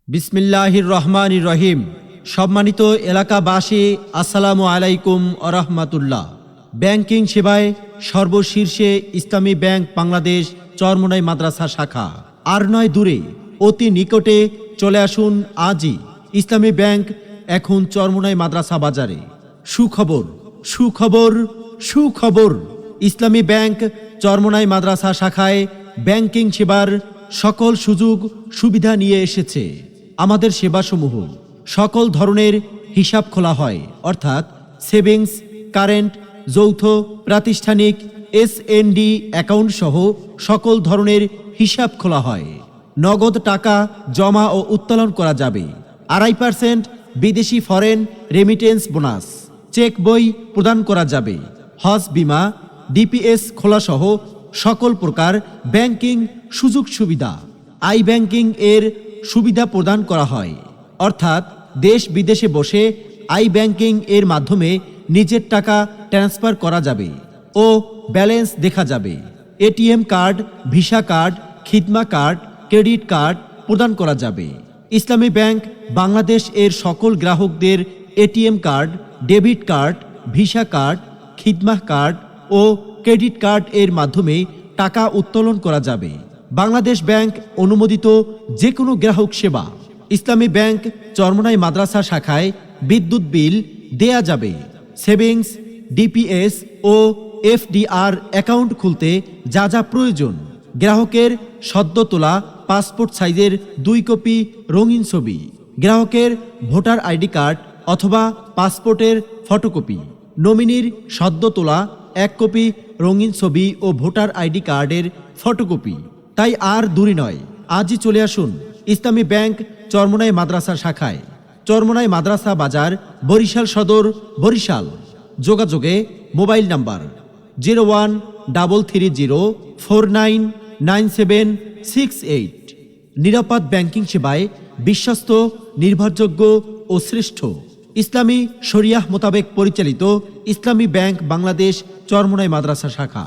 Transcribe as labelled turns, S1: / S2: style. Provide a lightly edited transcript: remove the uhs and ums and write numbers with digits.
S1: বিসমিল্লাহির রহমানির রহিম। সম্মানিত এলাকাবাসী, আসসালামু আলাইকুম ওয়া রাহমাতুল্লাহ। ব্যাংকিং সেবায় সর্বশীর্ষে ইসলামী ব্যাংক বাংলাদেশ চরমোনাই মাদ্রাসা শাখা। আর নয় দূরে, অতি নিকটে চলে আসুন আজই। ইসলামী ব্যাংক এখন চরমোনাই মাদ্রাসা বাজারে। সুখবর, সুখবর, সুখবর! ইসলামী ব্যাংক চরমোনাই মাদ্রাসা শাখায় ব্যাংকিং সেবার সকল সুযোগ সুবিধা নিয়ে এসেছে। আমাদের সেবাসমূহ: সকল ধরনের হিসাব খোলা হয়, অর্থাৎ সেভিংস, কারেন্ট, যৌথ, প্রাতিষ্ঠানিক, এসএনডি অ্যাকাউন্ট সহ সকল ধরনের হিসাব খোলা হয়। নগদ টাকা জমা ও উত্তোলন করা যাবে। 2.5% বিদেশি ফরেন রেমিটেন্স বোনাস, চেক বই প্রদান করা যাবে। হজ বিমা, ডিপিএস খোলাসহ সকল প্রকার ব্যাংকিং সুযোগ সুবিধা। আই ব্যাংকিং এর সুবিধা প্রদান করা হয়, অর্থাৎ দেশ বিদেশে বসে আই ব্যাংকিং এর মাধ্যমে নিজের টাকা ট্রান্সফার করা যাবে ও ব্যালেন্স দেখা যাবে। ATM card, Visa card, Khidma card, credit card প্রদান করা যাবে। ইসলামী ব্যাংক বাংলাদেশ এর সকল গ্রাহকদের ATM card, debit card, Visa card, Khidma card ও ক্রেডিট কার্ড এর মাধ্যমে টাকা উত্তোলন করা যাবে। বাংলাদেশ ব্যাংক অনুমোদিত যে কোনো গ্রাহক সেবা। ইসলামী ব্যাংক চরমোনাই মাদ্রাসা শাখায় বিদ্যুৎ বিল দেয়া যাবে। সেভিংস, ডিপিএস ও এফডিআর অ্যাকাউন্ট খুলতে যা যা প্রয়োজন: গ্রাহকের সদ্য তোলা পাসপোর্ট সাইজের 2 কপি রঙিন ছবি, গ্রাহকের ভোটার আইডি কার্ড অথবা পাসপোর্টের ফটোকপি, নমিনির সদ্য তোলা 1 কপি রঙিন ছবি ও ভোটার আইডি কার্ডের ফটোকপি। তাই আর দূরে নয়, আজই চলে আসুন ইসলামী ব্যাংক চরমোনাই মাদ্রাসা শাখায়। চরমোনাই মাদ্রাসা বাজার, বরিশাল সদর, বরিশাল। যোগাযোগে মোবাইল নাম্বার 013304999768। নিরাপদ ব্যাংকিং সেবায় বিশ্বস্ত, নির্ভরযোগ্য ও শ্রেষ্ঠ। ইসলামী শরিয়াহ মোতাবেক পরিচালিত ইসলামী ব্যাংক বাংলাদেশ চরমোনাই মাদ্রাসা শাখা।